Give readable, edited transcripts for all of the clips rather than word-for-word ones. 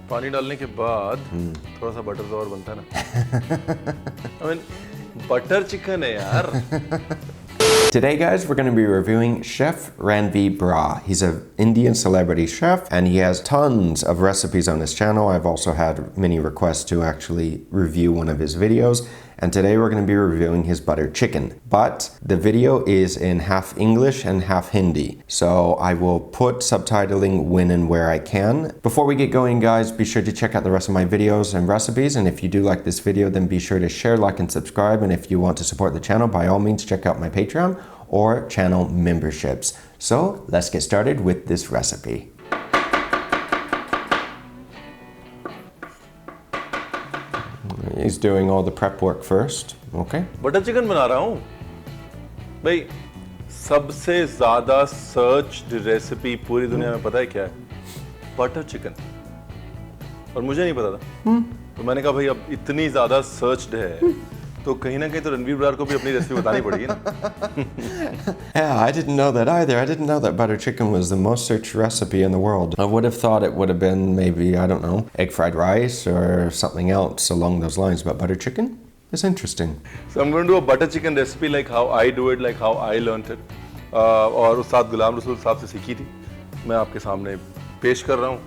पानी डालने के बाद थोड़ा सा बटर तो और बनता है ना। I mean, बटर चिकन है यार। Today, guys, we're going to be reviewing Chef Ranveer Brar. He's an Indian celebrity chef, and he has tons of recipes on his channel. I've also had many requests to actually review one of his videos, and today we're going to be reviewing his butter chicken. But the video is in half English and half Hindi, so I will put subtitling when and where I can. Before we get going, guys, be sure to check out the rest of my videos and recipes, and if you do like this video, then be sure to share, like, and subscribe, and if you want to support the channel, by all means, check out my Patreon or channel memberships. So let's get started with this recipe. He's doing all the prep work first. Okay. Butter chicken बना रहा हूँ भाई। सबसे ज्यादा searched recipe पूरी दुनिया में पता है क्या है? Butter chicken. और मुझे नहीं पता था, तो मैंने कहा भाई अब इतनी ज्यादा सर्च्ड है तो कहीं ना कहीं तो रणवीर ब्रार को भी अपनी रेसिपी बतानी पड़ेगी ना। Yeah, I didn't know that either. I didn't know that butter chicken was the most searched recipe in the world. I would have thought it would have been maybe, I don't know, egg fried rice or something else along those lines, but butter chicken is interesting. So I'm going to do a butter chicken recipe like how I do it, like how I learned it. और उस्ताद गुलाम रसूल साहब से सीखी थी, मैं आपके सामने पेश कर रहा हूँ।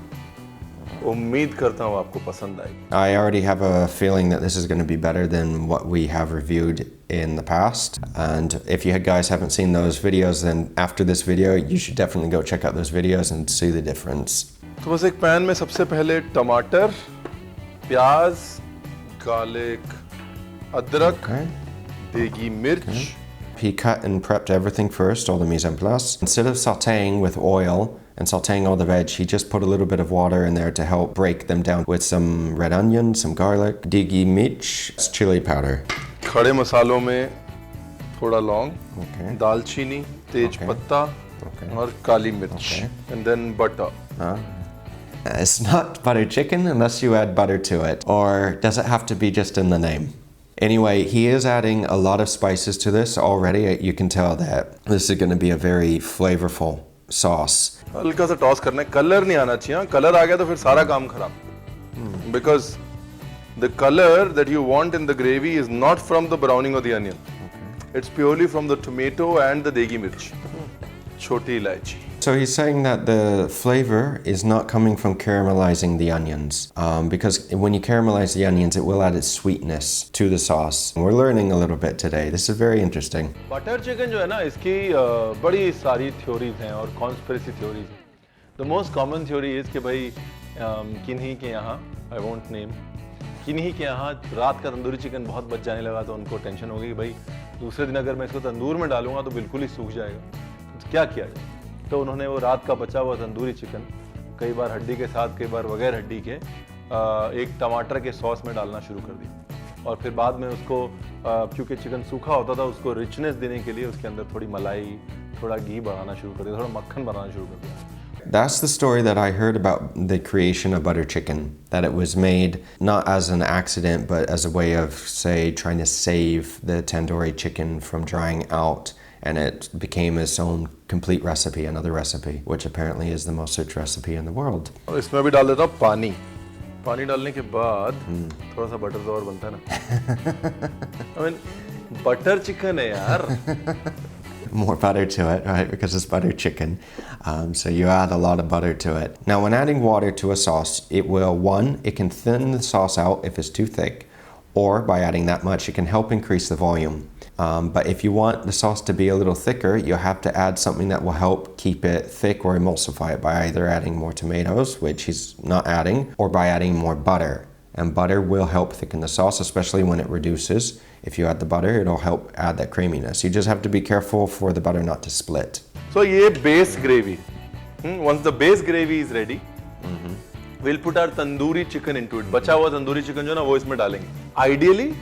उम्मीद करता हूँ आपको पसंद आएगी। I already have a feeling that this is going to be better than what we have reviewed in the past. And if you guys haven't seen those videos, then after this video, you should definitely go check out those videos and see the difference. तो बस एक pan में सबसे पहले टमाटर, प्याज, garlic, अदरक, देगी मिर्च। He cut and prepped everything first, all the mise en place. Instead of sauteing with oil and sauteing all the veg, he just put a little bit of water in there to help break them down with some red onion, some garlic, digi mirch, chili powder. खड़े मसालों में थोड़ा लौंग, दालचीनी, तेज पत्ता और काली मिर्च, and then butter. It's not butter chicken unless you add butter to it. Or does it have to be just in the name? Anyway, he is adding a lot of spices to this already. You can tell that this is going to be a very flavorful sauce. हल्का सा toss करना है, colour नहीं आना चाहिए। Colour आ गया तो फिर सारा काम खराब। Because the color that you want in the gravy is not from the browning of the onion. It's purely from the tomato and the degi mirch. छोटी इलायची। So he's saying that the flavor is not coming from caramelizing the onions, because when you caramelize the onions, it will add its sweetness to the sauce. We're learning a little bit today. This is very interesting. Butter chicken जो है ना, इसकी बड़ी सारी theories हैं और conspiracy theories हैं। The most common theory is कि भाई किन्हीं के यहाँ, I won't name, किन्हीं के यहाँ रात का तंदूरी चिकन बहुत बच जाने लगा तो उनको टेंशन हो गई कि भाई दूसरे दिन अगर मैं इसको तंदूर में डालूंगा तो बिल्कुल ही सूख जाएगा, तो क्या किया जाए? तो उन्होंने वो रात का बचा हुआ तंदूरी चिकन कई बार हड्डी के साथ, कई बार बगैर हड्डी के, एक टमाटर के सॉस में डालना शुरू कर दिया। और फिर बाद में उसको क्योंकि चिकन सूखा होता था, उसको रिचनेस देने के लिए उसके अंदर थोड़ी मलाई, थोड़ा घी बढ़ाना शुरू कर दिया, थोड़ा मक्खन बनाना शुरू कर दिया। That's the story that I heard about the creation of butter chicken, that it was made not as an accident, but as a way of, say, trying to save the tandoori chicken from drying out. And it became its own complete recipe, another recipe, which apparently is the most searched recipe in the world. और इसमें भी डाल देता हूँ पानी। पानी डालने के बाद थोड़ा सा बटर तो और बनता है ना। I mean, बटर चिकन है यार। More butter to it, right? Because it's butter chicken. So you add a lot of butter to it. Now, when adding water to a sauce, it will, one, it can thin the sauce out if it's too thick, or by adding that much, it can help increase the volume. But if you want the sauce to be a little thicker, you'll have to add something that will help keep it thick or emulsify it by either adding more tomatoes, which he's not adding, or by adding more butter. And butter will help thicken the sauce, especially when it reduces. If you add the butter, it'll help add that creaminess. You just have to be careful for the butter not to split. So ये base gravy. Once the base gravy is ready, we'll put our tandoori chicken into it. बचा हुआ tandoori chicken जो ना वो इसमें डालेंगे. Ideally,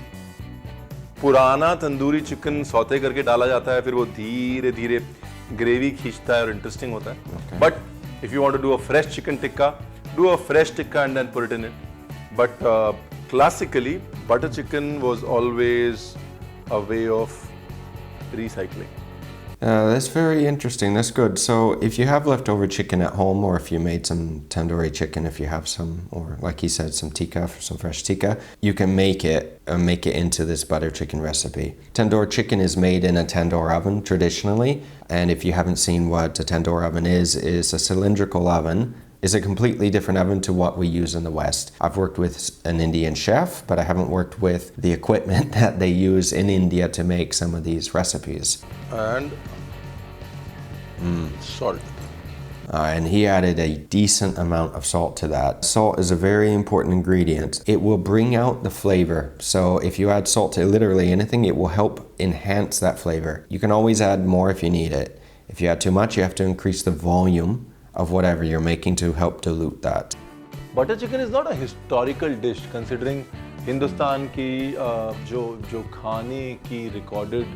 पुराना tandoori chicken saute करके डाला जाता है, फिर वो धीरे धीरे ग्रेवी खींचता है और इंटरेस्टिंग होता है. But if you want to do a fresh chicken tikka, do a fresh tikka and then put it in it. बट classically, butter chicken was always a way of recycling. That's very interesting. That's good. So if you have leftover chicken at home, or if you made some tandoori chicken, if you have some, or like he said, some tikka, some fresh tikka, you can make it into this butter chicken recipe. Tandoor chicken is made in a tandoor oven traditionally, and if you haven't seen what a tandoor oven is a cylindrical oven. Is a completely different oven to what we use in the West. I've worked with an Indian chef, but I haven't worked with the equipment that they use in India to make some of these recipes. And salt. And he added a decent amount of salt to that. Salt is a very important ingredient. It will bring out the flavor. So if you add salt to literally anything, it will help enhance that flavor. You can always add more if you need it. If you add too much, you have to increase the volume of whatever you're making to help dilute that. Butter chicken is not a historical dish, considering Hindustan की जो खाने की recorded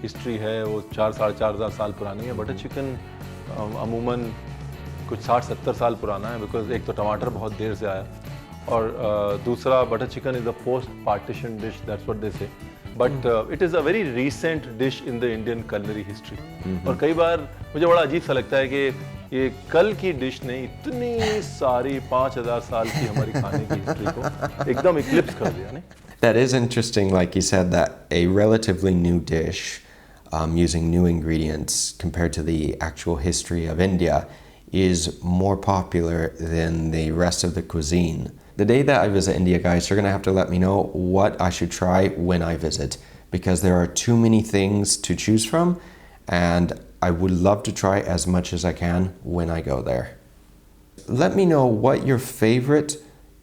history है वो 4-4.5 साल पुरानी है. Butter chicken अमूमन कुछ 60-70 साल पुराना है, बिकॉज एक तो टमाटर बहुत देर से आया, और दूसरा butter chicken is a post partition dish, that's what they say. But it is a very recent dish in the Indian culinary history. और कई बार मुझे बड़ा अजीब सा लगता है कि ये कल की डिश ने इतनी सारी 5000 साल की हमारी खाने की हिस्ट्री को एकदम इक्लिप्स कर दिया. नहीं? That is interesting, like you said, that a relatively new dish using new ingredients compared to the actual history of India is more popular than the rest of the cuisine. The day that I visit India, guys, you're going to have to let me know what I should try when I visit, because there are too many things to choose from, and I would love to try as much as I can when I go there. Let me know what your favorite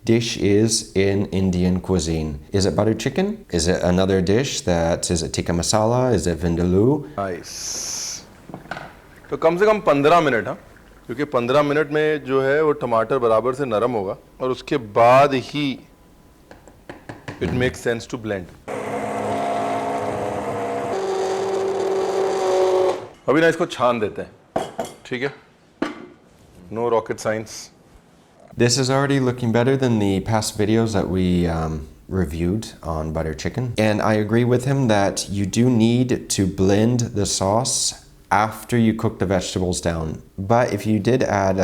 dish is in Indian cuisine. Is it butter chicken? Is it another dish is it tikka masala? Is it vindaloo? Nice. तो कम से कम 15 minute, हाँ, क्योंकि 15 minute में जो है वो टमाटर बराबर से नरम होगा, और उसके बाद ही it makes sense to blend. अभी ना इसको छान देते हैं, ठीक है? No rocket science. This is already looking better than the past videos that we reviewed on butter chicken. And I agree with him that you do need to blend the sauce after you cook the vegetables down. But if you did add,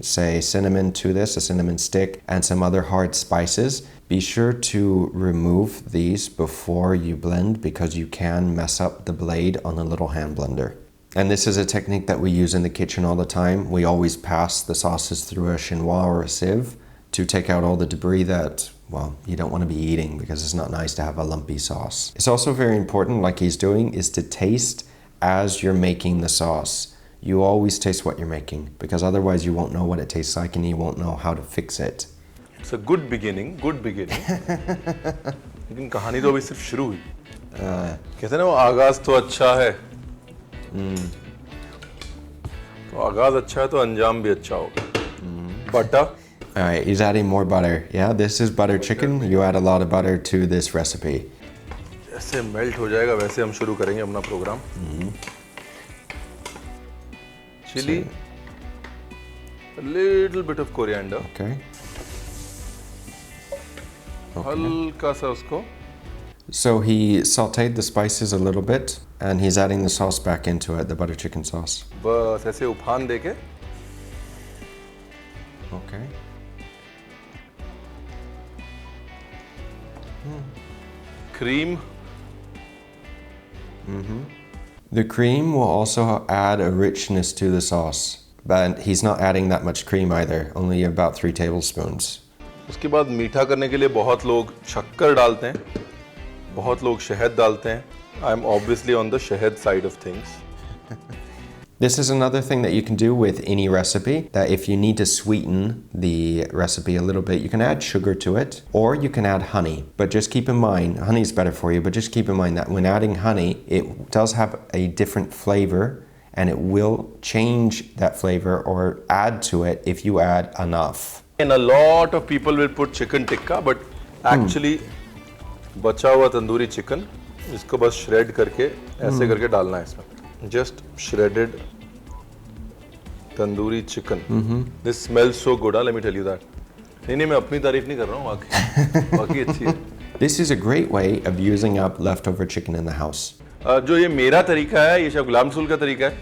say, cinnamon to this, a cinnamon stick, and some other hard spices, be sure to remove these before you blend, because you can mess up the blade on a little hand blender. And this is a technique that we use in the kitchen all the time. We always pass the sauces through a chinois or a sieve to take out all the debris that, well, you don't want to be eating, because it's not nice to have a lumpy sauce. It's also very important, like he's doing, is to taste as you're making the sauce. You always taste what you're making, because otherwise you won't know what it tastes like and you won't know how to fix it. It's a good beginning, good beginning. लेकिन कहानी तो अभी सिर्फ शुरू हुई. कहते हैं ना, वो आगाज तो अच्छा है, तो आगाज अच्छा है तो अंजाम भी अच्छा होगा. Butter. All right, he's adding more butter. Yeah, this is butter chicken. You add a lot of butter to this recipe. जैसे मेल्ट हो जाएगा वैसे हम शुरू करेंगे अपना programme. Chili, a little bit of coriander. Okay. हल्का सा उसको. So he sauteed the spices a little bit, and he's adding the sauce back into it, the butter chicken sauce. बस ऐसे उफान देके. Okay. Cream. The cream will also add a richness to the sauce, but he's not adding that much cream either, only about 3 tablespoons. उसके बाद मीठा करने के लिए बहुत लोग शक्कर डालते हैं, बहुत लोग शहद डालते हैं. I am obviously on the शहद side of things. This is another thing that you can do with any recipe, that if you need to sweeten the recipe a little bit, you can add sugar to it, or you can add honey. But just keep in mind, honey is better for you, but just keep in mind that when adding honey, it does have a different flavor, and it will change that flavor or add to it if you add enough. And a lot of people will put chicken tikka, but actually बचा हुआ tandoori chicken, इसको बस shred करके ऐसे करके डालना है इसमें. Just shredded tandoori chicken. This smells so good. Let me tell you that. नहीं मैं अपनी तारीफ नहीं कर रहा हूँ, बाकी अच्छी है. This is a great way of using up leftover chicken in the house. जो ये मेरा तरीका है, ये शेफ गुलाम रसूल का तरीका है,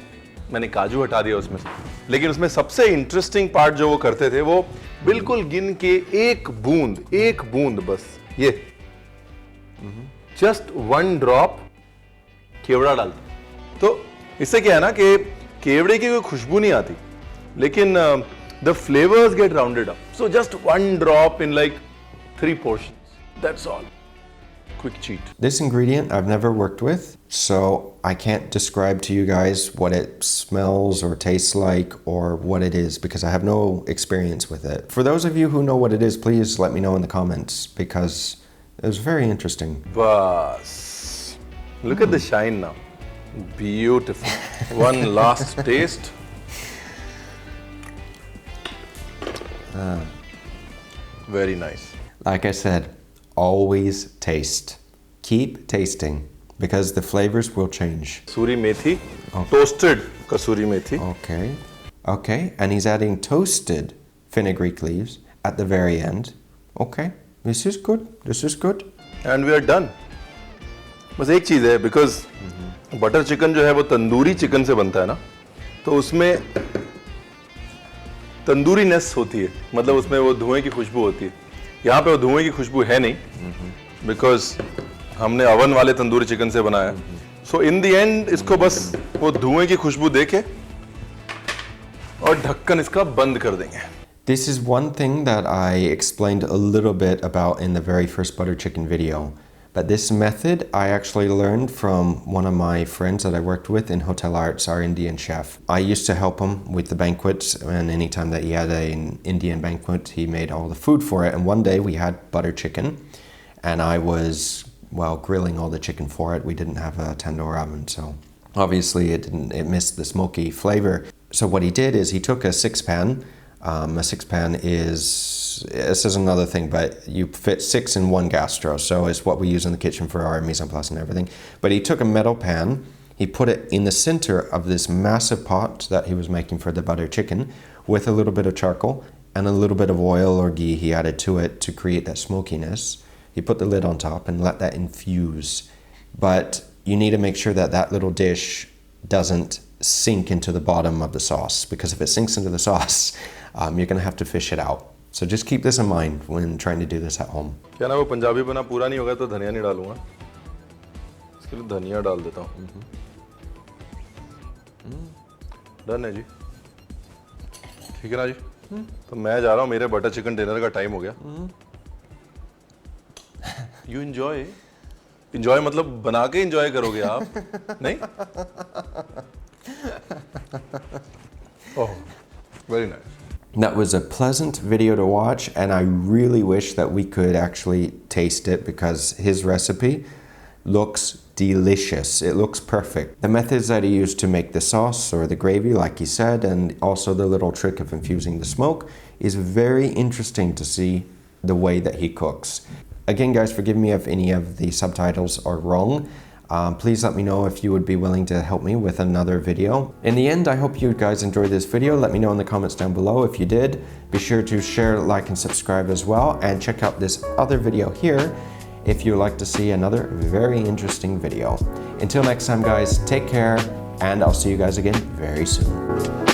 मैंने काजू हटा दिया उसमें से। लेकिन उसमें सबसे इंटरेस्टिंग पार्ट जो वो करते थे, वो बिल्कुल गिन के एक बूंद बस, ये जस्ट 1 ड्रॉप केवड़ा डालते। तो इससे क्या है ना कि केवड़े की कोई खुशबू नहीं आती, लेकिन the flavours get rounded up. So just 1 drop in like 3 portions, that's all. Quick cheat. This ingredient I've never worked with, so I can't describe to you guys what it smells or tastes like or what it is because I have no experience with it. For those of you who know what it is, please let me know in the comments because it was very interesting. Bas. Look at the shine now. Beautiful. One last taste. Very nice. Like I said, always taste. Keep tasting because the flavors will change. Kasuri methi, toasted kasuri methi. Okay. Okay, and he's adding toasted fenugreek leaves at the very end. Okay, this is good. This is good. And we are done. बस एक चीज़ है, because butter chicken जो है वो tandoori chicken से बनता है ना, तो उसमें तंदूरीनेस होती है, मतलब उसमें वो धुएं की खुशबू होती है। यहाँ पे वो धुएं की खुशबू है नहीं, बिकॉज हमने अवन वाले तंदूरी चिकन से बनाया। सो इन द एंड इसको बस वो धुएं की खुशबू देके और ढक्कन इसका बंद कर देंगे। This is one thing that I explained a little bit about in the very first butter chicken video. But this method I actually learned from one of my friends that I worked with in Hotel Arts, our Indian chef. I used to help him with the banquets, and anytime that he had an Indian banquet, he made all the food for it. And one day we had butter chicken, and I was, well, grilling all the chicken for it. We didn't have a tandoor oven, so obviously it missed the smoky flavor. So what he did is he took a 6-pan. A 6-pan is, this is another thing, but you fit 6 in one gastro, so it's what we use in the kitchen for our mise en place and everything. But he took a metal pan, he put it in the center of this massive pot that he was making for the butter chicken with a little bit of charcoal and a little bit of oil or ghee he added to it to create that smokiness. He put the lid on top and let that infuse. But you need to make sure that that little dish doesn't sink into the bottom of the sauce, because if it sinks into the sauce, you're going to have to fish it out. So just keep this in mind when trying to do this at home. क्या ना, वो पंजाबी बना पूरा नहीं होगा तो धनिया नहीं डालूंगा, इसके लिए धनिया डाल देता हूँ। डन है जी, ठीक है ना जी? तो मैं जा रहा हूँ, मेरे बटर चिकन डिनर का टाइम हो गया। You enjoy मतलब बना के enjoy करोगे आप, नहीं? Oh, very nice. That was a pleasant video to watch, and I really wish that we could actually taste it because his recipe looks delicious. It looks perfect. The methods that he used to make the sauce or the gravy, like he said, and also the little trick of infusing the smoke is very interesting to see the way that he cooks. Again, guys, forgive me if any of the subtitles are wrong. Please let me know if you would be willing to help me with another video. In the end, I hope you guys enjoyed this video. Let me know in the comments down below if you did. Be sure to share, like, and subscribe as well. And check out this other video here if you'd like to see another very interesting video. Until next time, guys, take care, and I'll see you guys again very soon.